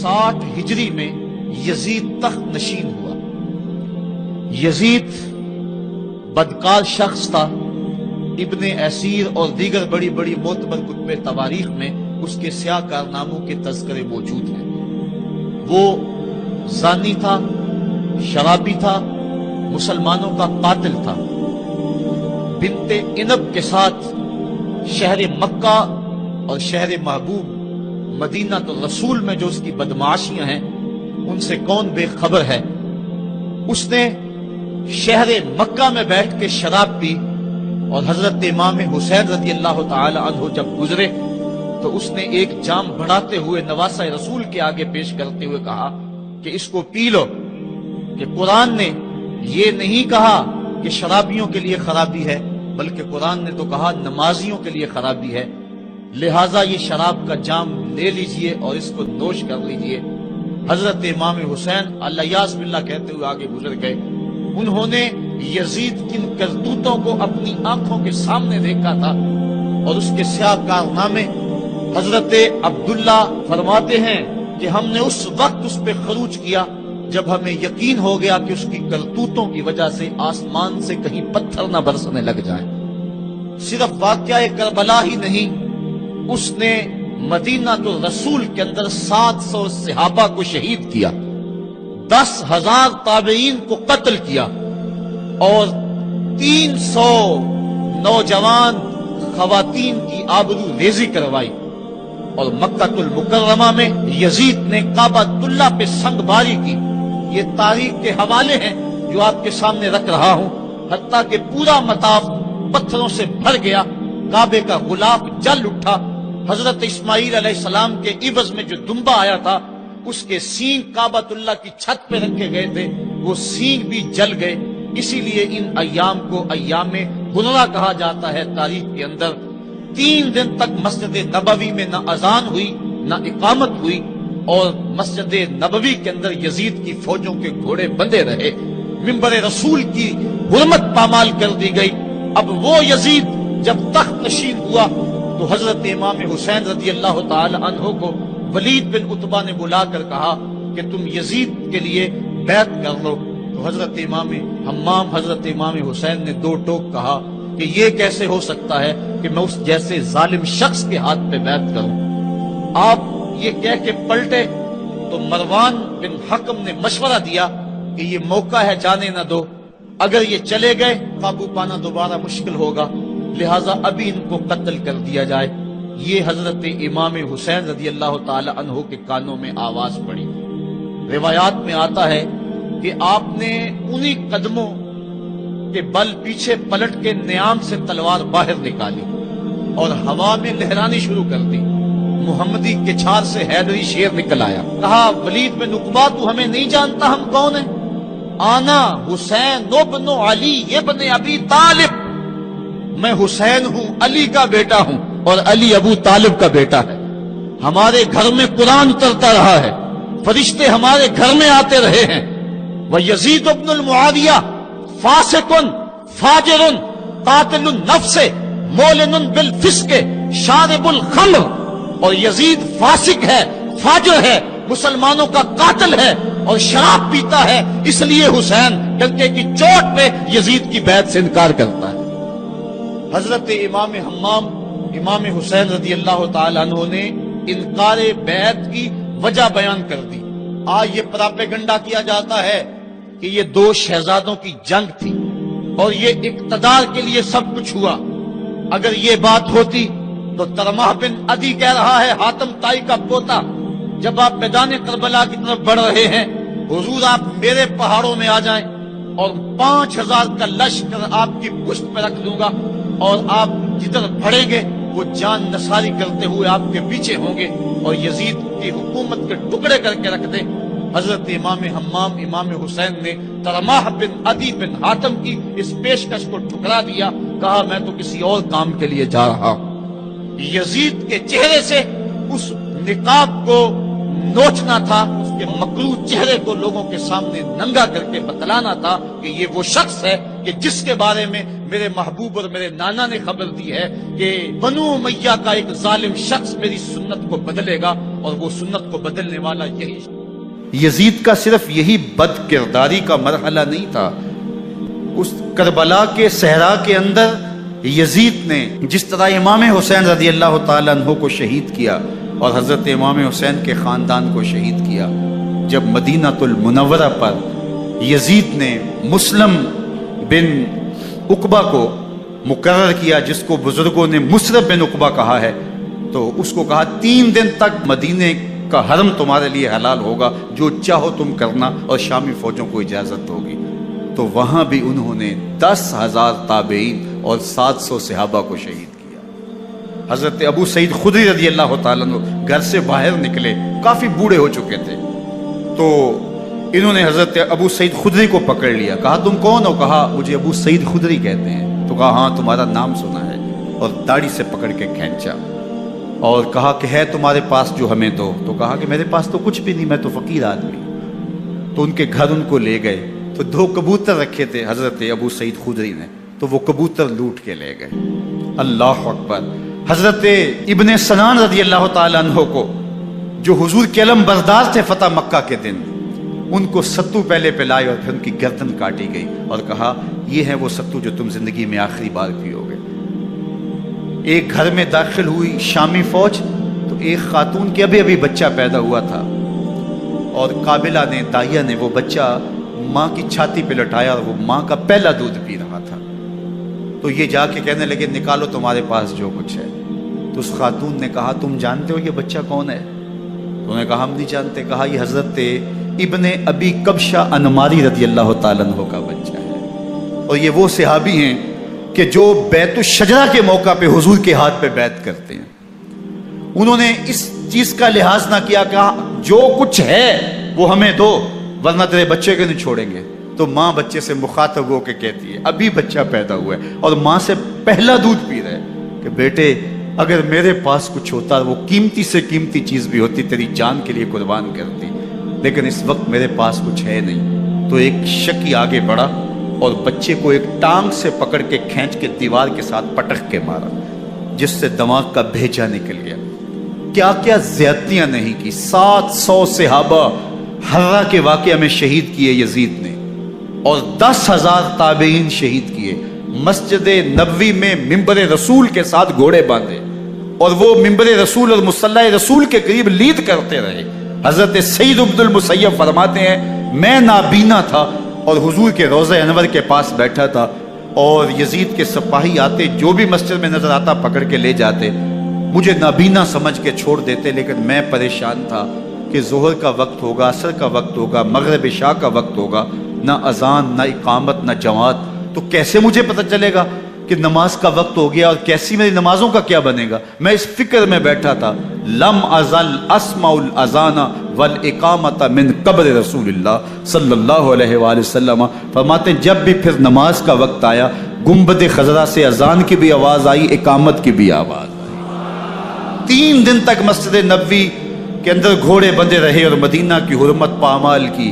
60 ہجری میں یزید تخت نشین ہوا۔ یزید بدکار شخص تھا، ابن اسیر اور دیگر بڑی بڑی معتبر کتب تواریخ میں اس کے سیاہ کارناموں کے تذکرے موجود ہیں۔ وہ زانی تھا، شرابی تھا، مسلمانوں کا قاتل تھا۔ بنت عنب کے ساتھ شہر مکہ اور شہر محبوب مدینہ الرسول میں جو اس کی بدمعاشیاں ہیں ان سے کون بے خبر ہے۔ اس نے شہر مکہ میں بیٹھ کے شراب پی، اور حضرت امام حسین رضی اللہ تعالی عنہ جب گزرے تو اس نے ایک جام بڑھاتے ہوئے نواسہ رسول کے آگے پیش کرتے ہوئے کہا کہ اس کو پی لو، کہ قرآن نے یہ نہیں کہا کہ شرابیوں کے لیے خرابی ہے، بلکہ قرآن نے تو کہا نمازیوں کے لیے خرابی ہے، لہٰذا یہ شراب کا جام لے لیجئے اور اس کو نوش کر لیجئے۔ حضرت امام حسین الیاس باللہ کہتے ہوئے آگے گزر گئے۔ انہوں نے یزید کن کرتوتوں کو اپنی آنکھوں کے سامنے دیکھا تھا، اور اس کے سیاہ کارنامے حضرت عبداللہ فرماتے ہیں کہ ہم نے اس وقت اس پہ خروج کیا جب ہمیں یقین ہو گیا کہ اس کی کرتوتوں کی وجہ سے آسمان سے کہیں پتھر نہ برسنے لگ جائیں۔ صرف واقعہ کربلا ہی نہیں، اس نے مدینہ الرسول کے اندر 700 صحابہ کو شہید کیا، 10,000 تابعین کو قتل کیا، اور 300 نوجوان خواتین کی آبرو ریزی کروائی۔ اور مکہ المکرمہ میں یزید نے کعبۃ اللہ پہ سنگ باری کی۔ یہ تاریخ کے حوالے ہیں جو آپ کے سامنے رکھ رہا ہوں، حتیٰ کہ پورا مطاف پتھروں سے بھر گیا، کعبے کا غلاف جل اٹھا۔ حضرت اسماعیل علیہ السلام کے عوض میں جو دمبا آیا تھا اس کے سینگ کعبۃ اللہ کی چھت پہ رکھے گئے تھے، وہ سینگ بھی جل گئے۔ اسی لیے ان ایام کو ایام حرہ کہا جاتا ہے تاریخ کے اندر۔ 3 دن تک مسجد نبوی میں نہ اذان ہوئی نہ اقامت ہوئی، اور مسجد نبوی کے اندر یزید کی فوجوں کے گھوڑے بندے رہے، منبر رسول کی حرمت پامال کر دی گئی۔ اب وہ یزید جب تخت نشین ہوا تو حضرت امام حسین رضی اللہ تعالی عنہ کو ولید بن عتبہ نے بلا کر کہا کہ تم یزید کے لیے بیعت کر لو۔ تو حضرت امام حمام حضرت امام حسین نے 2 ٹوک کہا کہ یہ کیسے ہو سکتا ہے کہ میں اس جیسے ظالم شخص کے ہاتھ پہ بیعت کروں۔ آپ یہ کہہ کے پلٹے تو مروان بن حکم نے مشورہ دیا کہ یہ موقع ہے، جانے نہ دو، اگر یہ چلے گئے قابو پانا دوبارہ مشکل ہوگا، لہٰذا ابھی ان کو قتل کر دیا جائے۔ یہ حضرت امام حسین رضی اللہ تعالی عنہ کے کانوں میں آواز پڑی۔ روایات میں آتا ہے کہ آپ نے انہی قدموں کے بل پیچھے پلٹ کے نیام سے تلوار باہر نکالی اور ہوا میں لہرانی شروع کر دی۔ محمدی کے چھار سے حیدری شیر نکل آیا، کہا ولید بن عقبہ تو ہمیں نہیں جانتا ہم کون ہیں؟ آنا حسین ابن علی ابن ابی طالب، میں حسین ہوں، علی کا بیٹا ہوں، اور علی ابو طالب کا بیٹا ہے۔ ہمارے گھر میں قرآن اترتا رہا ہے، فرشتے ہمارے گھر میں آتے رہے ہیں۔ وَيَزِيدُ ابن المعاویہ فاسقن فاجرن قاتل النفس مولن بالفسق شارب الخمر، اور یزید فاسق ہے، فاجر ہے، مسلمانوں کا قاتل ہے اور شراب پیتا ہے، اس لیے حسین ڈنکے کی چوٹ پہ یزید کی بیعت سے انکار کرتا ہے۔ حضرت امام حمام امام حسین رضی اللہ تعالی عنہ نے انکار بیعت کی وجہ بیان کر دی۔ آج یہ پراپیگنڈا کیا جاتا ہے کہ یہ 2 شہزادوں کی جنگ تھی اور یہ اقتدار کے لیے سب کچھ ہوا۔ اگر یہ بات ہوتی تو ترمح بن عدی کہہ رہا ہے، حاتم طائی کا پوتا، جب آپ میدان کربلا کی طرف بڑھ رہے ہیں، حضور آپ میرے پہاڑوں میں آ جائیں اور 5000 کا لشکر آپ کی پشت پہ رکھ دوں گا، اور آپ جدھر بڑھیں گے وہ جان نثاری کرتے ہوئے آپ کے پیچھے ہوں گے اور یزید کی حکومت کے ٹکڑے کر کے رکھ دیں۔ حضرت امام حمام امام حسین نے ترمح بن عدی بن حاتم کی اس پیشکش کو ٹھکرا دیا، کہا میں تو کسی اور کام کے لیے جا رہا ہوں۔ یزید کے چہرے سے اس نقاب کو نوچنا تھا، اس کے مکروہ چہرے کو لوگوں کے سامنے ننگا کر کے بتلانا تھا کہ یہ وہ شخص ہے کہ جس کے بارے میں میرے محبوب اور میرے نانا نے خبر دی ہے کہ بنو امیہ کا ایک ظالم شخص میری سنت کو بدلے گا اور وہ سنت کو بدلنے والا یہی یزید کا صرف یہی بد کرداری کا مرحلہ نہیں تھا، اس کربلا کے صحرا کے اندر یزید نے جس طرح امام حسین رضی اللہ تعالیٰ عنہ کو شہید کیا اور حضرت امام حسین کے خاندان کو شہید کیا، جب مدینہ المنورہ پر یزید نے مسلم بن عقبہ کو مقرر کیا، جس کو بزرگوں نے مصرف بن عقبہ کہا ہے، تو اس کو کہا 3 دن تک مدینے کا حرم تمہارے لیے حلال ہوگا، جو چاہو تم کرنا، اور شامی فوجوں کو اجازت ہوگی۔ تو وہاں بھی انہوں نے 10,000 تابعین اور 700 صحابہ کو شہید کیا۔ حضرت ابو سعید خدری رضی اللہ تعالیٰ عنہ گھر سے باہر نکلے، کافی بوڑھے ہو چکے تھے، تو انہوں نے حضرت ابو سعید خدری کو پکڑ لیا، کہا تم کون ہو؟ کہا مجھے ابو سعید خدری کہتے ہیں۔ تو کہا ہاں تمہارا نام سنا ہے، اور داڑھی سے پکڑ کے کھینچا اور کہا کہ ہے تمہارے پاس جو ہمیں دو؟ تو کہا کہ میرے پاس تو کچھ بھی نہیں، میں تو فقیر آدمی ہوں۔ تو ان کے گھر ان کو لے گئے، تو 2 کبوتر رکھے تھے حضرت ابو سعید خدری نے، تو وہ کبوتر لوٹ کے لے گئے۔ اللہ اکبر۔ حضرت ابن سنان رضی اللہ تعالیٰ عنہ کو، جو حضور کے علم بردار تھے فتح مکہ کے دن، ان کو ستو پہلے پلائے اور پھر ان کی گردن کاٹی گئی اور کہا یہ ہے وہ ستو جو تم زندگی میں آخری بار پیو گے۔ ایک گھر میں داخل ہوئی شامی فوج، تو ایک خاتون کے ابھی بچہ پیدا ہوا تھا، اور قابلہ نے، دائیا نے وہ بچہ ماں کی چھاتی پہ لٹایا، اور وہ ماں کا پہلا دودھ پی رہا تھا۔ تو یہ جا کے کہنے لگے نکالو تمہارے پاس جو کچھ ہے۔ تو اس خاتون نے کہا تم جانتے ہو یہ بچہ کون ہے؟ تو انہوں نے کہا ہم نہیں جانتے۔ کہا یہ حضرت ابن ابی کبشہ انماری رضی اللہ تعالیٰ عنہ کا بچہ ہے، اور یہ وہ صحابی ہیں کہ جو بیت الشجرہ کے موقع پہ حضور کے ہاتھ پہ بیعت کرتے ہیں۔ انہوں نے اس چیز کا لحاظ نہ کیا، کہا جو کچھ ہے وہ ہمیں دو ورنہ تیرے بچے کو نہیں چھوڑیں گے۔ تو ماں بچے سے مخاطب ہو کے کہتی ہے، ابھی بچہ پیدا ہوا ہے اور ماں سے پہلا دودھ پی رہے، کہ بیٹے اگر میرے پاس کچھ ہوتا، وہ قیمتی سے قیمتی چیز بھی ہوتی، تیری جان کے لیے قربان کرتی، لیکن اس وقت میرے پاس کچھ ہے نہیں۔ تو ایک شکی آگے بڑھا اور بچے کو ایک ٹانگ سے پکڑ کے کھینچ کے دیوار کے ساتھ پٹک کے مارا، جس سے دماغ کا بھیجا نکل گیا۔ کیا کیا زیادتیاں نہیں کی۔ 700 صحابہ حرہ کے واقعہ میں شہید کیے یزید نے، اور 10,000 تابعین شہید کیے۔ مسجد نبوی میں ممبر رسول کے ساتھ گھوڑے باندھے، اور وہ ممبر رسول اور مصلی رسول کے قریب لید کرتے رہے۔ حضرت سعید عبد المسیب فرماتے ہیں میں نابینا تھا اور حضور کے روضہ انور کے پاس بیٹھا تھا، اور یزید کے سپاہی آتے، جو بھی مسجد میں نظر آتا پکڑ کے لے جاتے، مجھے نابینا سمجھ کے چھوڑ دیتے، لیکن میں پریشان تھا کہ ظہر کا وقت ہوگا، عصر کا وقت ہوگا، مغرب عشاء کا وقت ہوگا، نہ اذان نہ اقامت نہ جماعت، تو کیسے مجھے پتہ چلے گا کہ نماز کا وقت ہو گیا، اور کیسی میری نمازوں کا کیا بنے گا؟ میں اس فکر میں بیٹھا تھا۔ لم ازل اسمع الاذان والاقامت من قبر رسول اللہ صلی اللہ علیہ وآلہ وسلم۔ فرماتے ہیں جب بھی پھر نماز کا وقت آیا، گنبد خضرا سے اذان کی بھی آواز آئی، اقامت کی بھی آواز آئی۔ 3 دن تک مسجد نبوی کے اندر گھوڑے بندے رہے اور مدینہ کی حرمت پامال کی۔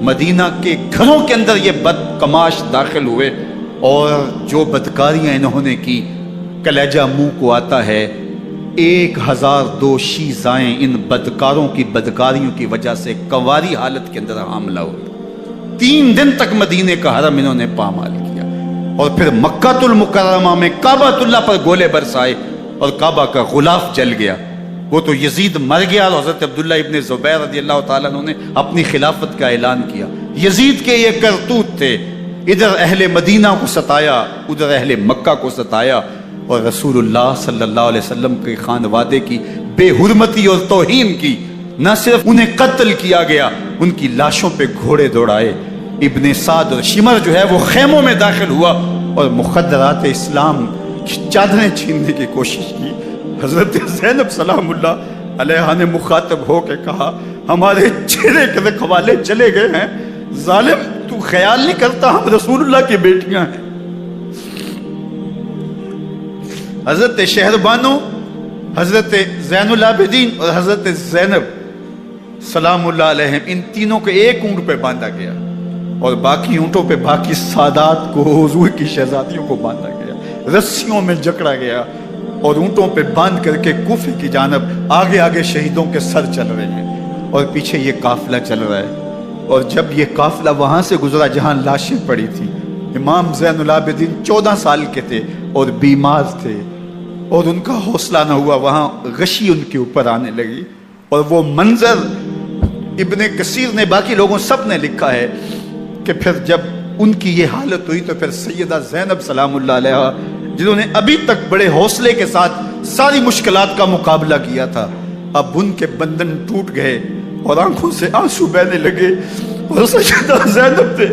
مدینہ کے گھروں کے اندر یہ بدکماش داخل ہوئے، اور جو بدکاریاں انہوں نے کی کلیجہ منہ کو آتا ہے۔ 1002 شیزائیں ان بدکاروں کی بدکاریوں کی وجہ سے کنواری حالت کے اندر حاملہ ہوئی۔ 3 دن تک مدینے کا حرم انہوں نے پامال کیا، اور پھر مکہ المکرمہ میں کعبۃ اللہ پر گولے برسائے اور کعبہ کا غلاف جل گیا۔ وہ تو یزید مر گیا، اور حضرت عبداللہ ابن زبیر رضی اللہ تعالیٰ عنہ نے اپنی خلافت کا اعلان کیا۔ یزید کے یہ کرتوت تھے، ادھر اہل مدینہ کو ستایا، ادھر اہل مکہ کو ستایا، اور رسول اللہ صلی اللہ علیہ وسلم کے خانوادے کی بے حرمتی اور توہین کی۔ نہ صرف انہیں قتل کیا گیا، ان کی لاشوں پہ گھوڑے دوڑائے۔ ابن سعد اور شمر جو ہے وہ خیموں میں داخل ہوا اور مخدرات اسلام کی چادریں چھیننے کی کوشش کی۔ حضرت زینب سلام اللہ علیہ نے مخاطب ہو کے کہا ہمارے چہرے کے رکھوالے چلے گئے ہیں، ظالم تو خیال نہیں کرتا ہم رسول اللہ کی بیٹیاں ہیں۔ حضرت شہربانو، حضرت زین العابدین اور حضرت زینب سلام اللہ علیہ، ان تینوں کو ایک اونٹ پہ باندھا گیا، اور باقی اونٹوں پہ باقی سادات کو، حضور کی شہزادیوں کو باندھا گیا، رسیوں میں جکڑا گیا، اور اونٹوں پہ باندھ کر کے کوفے کی جانب آگے آگے شہیدوں کے سر چل رہے ہیں اور پیچھے یہ قافلہ چل رہا ہے۔ اور جب یہ قافلہ وہاں سے گزرا جہاں لاشیں پڑی تھیں، امام زین العابدین 14 سال کے تھے اور بیمار تھے اور ان کا حوصلہ نہ ہوا، وہاں غشی ان کے اوپر آنے لگی۔ اور وہ منظر ابن کثیر نے، باقی لوگوں سب نے لکھا ہے کہ پھر جب ان کی یہ حالت ہوئی تو پھر سیدہ زینب سلام اللہ علیہا، جنہوں نے ابھی تک بڑے حوصلے کے ساتھ ساری مشکلات کا مقابلہ کیا تھا، اب ان کے بندن ٹوٹ گئے اور آنکھوں سے آنسو بہنے لگے، اور سیدہ زینب نے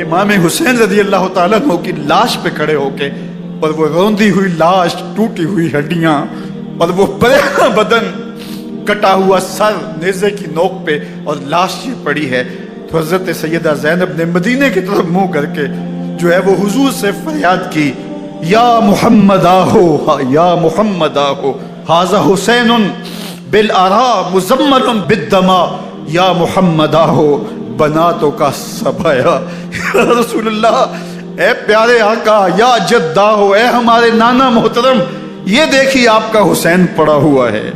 امام حسین رضی اللہ تعالیٰ عنہ کی لاش پہ کھڑے ہو کے، اور وہ روندی ہوئی لاش، ٹوٹی ہوئی ہڈیاں اور وہ بریحاں بدن، کٹا ہوا سر نیزے کی نوک پہ اور لاش یہ پڑی ہے، تو حضرت سیدہ زینب نے مدینے کی طرف منہ کر کے جو ہے وہ حضور سے فریاد کی، یا محمد آہو، یا محمد آہو، ھذا حسین بالآراء مزمل بالدماء، یا محمد آہو بناتوں کا سبایا۔ یا رسول اللہ، اے پیارے آقا، یا جدہ ہو، اے ہمارے نانا محترم، یہ دیکھیے آپ کا حسین پڑا ہوا ہے،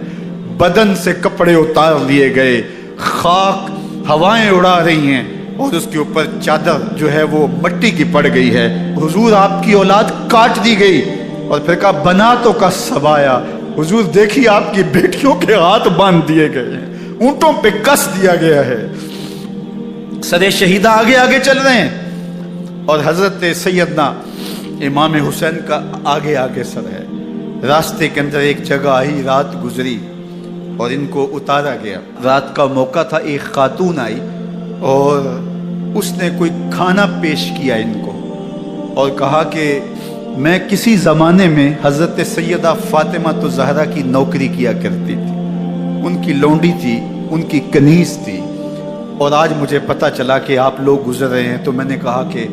بدن سے کپڑے اتار لیے گئے، خاک ہوائیں اڑا رہی ہیں اور اس کے اوپر چادر جو ہے وہ مٹی کی پڑ گئی ہے، حضور آپ کی اولاد کاٹ دی گئی، اور پھر کہا بناتوں کا سبایا، حضور دیکھیے آپ کی بیٹیوں کے ہاتھ باندھ دیے گئے ہیں، اونٹوں پہ کس دیا گیا ہے، سر شہیدہ آگے آگے چل رہے ہیں، اور حضرت سیدنا امام حسین کا آگے آگے سر ہے۔ راستے کے اندر ایک جگہ آئی، رات گزری اور ان کو اتارا گیا۔ رات کا موقع تھا، ایک خاتون آئی اور اس نے کوئی کھانا پیش کیا ان کو اور کہا کہ میں کسی زمانے میں حضرت سیدہ فاطمہ الزہرا کی نوکری کیا کرتی تھی، ان کی لونڈی تھی، ان کی کنیز تھی، اور آج مجھے پتہ چلا کہ آپ لوگ گزر رہے ہیں، تو میں نے کہا کہ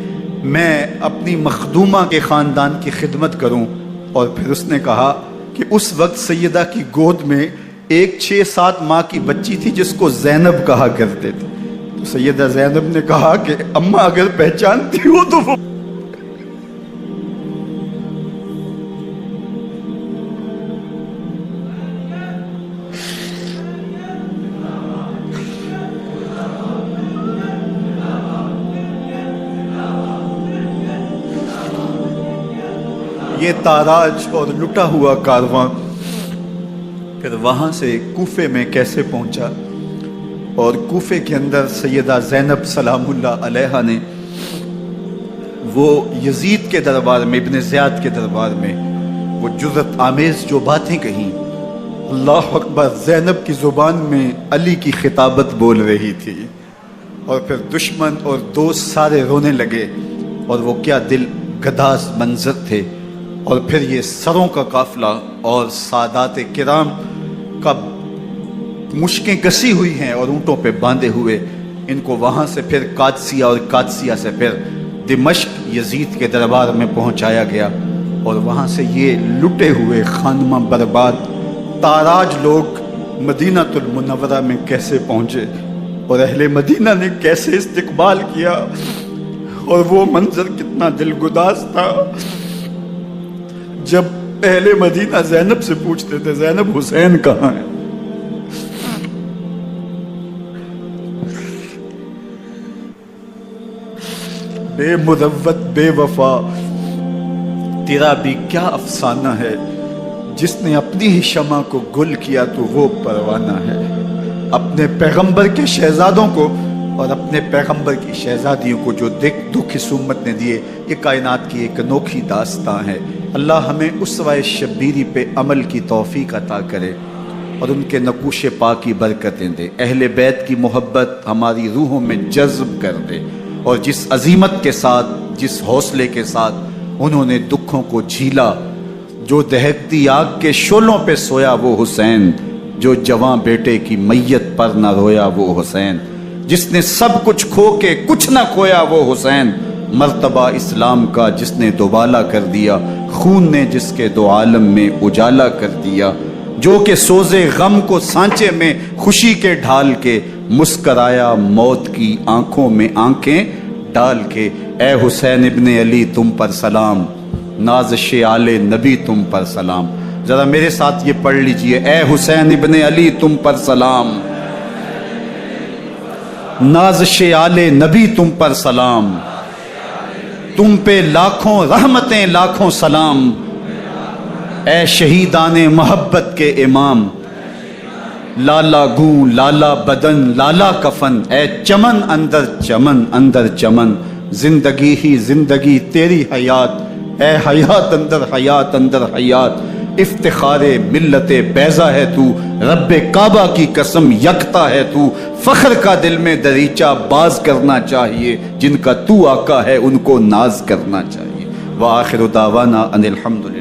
میں اپنی مخدومہ کے خاندان کی خدمت کروں۔ اور پھر اس نے کہا کہ اس وقت سیدہ کی گود میں ایک 6-7 ماہ کی بچی تھی جس کو زینب کہا کرتے تھے، تو سیدہ زینب نے کہا کہ اماں اگر پہچانتی ہو تو وہ یہ تاراج اور لٹا ہوا کارواں پھر وہاں سے کوفے میں کیسے پہنچا، اور کوفے کے اندر سیدہ زینب سلام اللہ علیہا نے وہ یزید کے دربار میں، ابن زیاد کے دربار میں وہ جرأت آمیز جو باتیں کہیں، اللہ اکبر، زینب کی زبان میں علی کی خطابت بول رہی تھی، اور پھر دشمن اور دوست سارے رونے لگے، اور وہ کیا دل گداز منظر تھے۔ اور پھر یہ سروں کا قافلہ اور سادات کرام کا مشکیں کسی ہوئی ہیں اور اونٹوں پہ باندھے ہوئے، ان کو وہاں سے پھر قادسیہ اور قادسیہ سے پھر دمشق یزید کے دربار میں پہنچایا گیا، اور وہاں سے یہ لٹے ہوئے خانمہ برباد تاراج لوگ مدینہ المنورہ میں کیسے پہنچے، اور اہل مدینہ نے کیسے استقبال کیا، اور وہ منظر کتنا دل گداز تھا جب اہل مدینہ زینب سے پوچھتے تھے زینب حسین کہاں ہے؟ بے مروت بے وفا تیرا بھی کیا افسانہ ہے، جس نے اپنی ہی شمع کو گل کیا تو وہ پروانہ ہے۔ اپنے پیغمبر کے شہزادوں کو اور اپنے پیغمبر کی شہزادیوں کو جو دکھ اس امت نے دیے، یہ کائنات کی ایک انوکھی داستان ہے۔ اللہ ہمیں اسوہ شبیری پہ عمل کی توفیق عطا کرے اور ان کے نقوش پاک کی برکتیں دے، اہل بیت کی محبت ہماری روحوں میں جذب کر دے، اور جس عظیمت کے ساتھ، جس حوصلے کے ساتھ انہوں نے دکھوں کو جھیلا، جو دہکتی آگ کے شعلوں پہ سویا وہ حسین، جو جواں بیٹے کی میت پر نہ رویا وہ حسین، جس نے سب کچھ کھو کے کچھ نہ کھویا وہ حسین، مرتبہ اسلام کا جس نے دوبالا کر دیا، خون نے جس کے دو عالم میں اجالا کر دیا، جو کہ سوزے غم کو سانچے میں خوشی کے ڈھال کے، مسکرایا موت کی آنکھوں میں آنکھیں ڈال کے، اے حسین ابن علی تم پر سلام، نازش آل نبی تم پر سلام۔ ذرا میرے ساتھ یہ پڑھ لیجئے، اے حسین ابن علی تم پر سلام، نازش آل نبی تم پر سلام، تم پہ لاکھوں رحمتیں لاکھوں سلام، اے شہیدان محبت کے امام، لالا گوں لالا بدن لالا کفن، اے چمن اندر چمن، زندگی ہی زندگی تیری حیات، اے حیات اندر حیات، افتخار ملت بیضہ ہے تو، رب کعبہ کی قسم یکتا ہے تو، فخر کا دل میں دریچہ باز کرنا چاہیے، جن کا تو آقا ہے ان کو ناز کرنا چاہیے۔ وآخر دعوانا ان الحمدللہ۔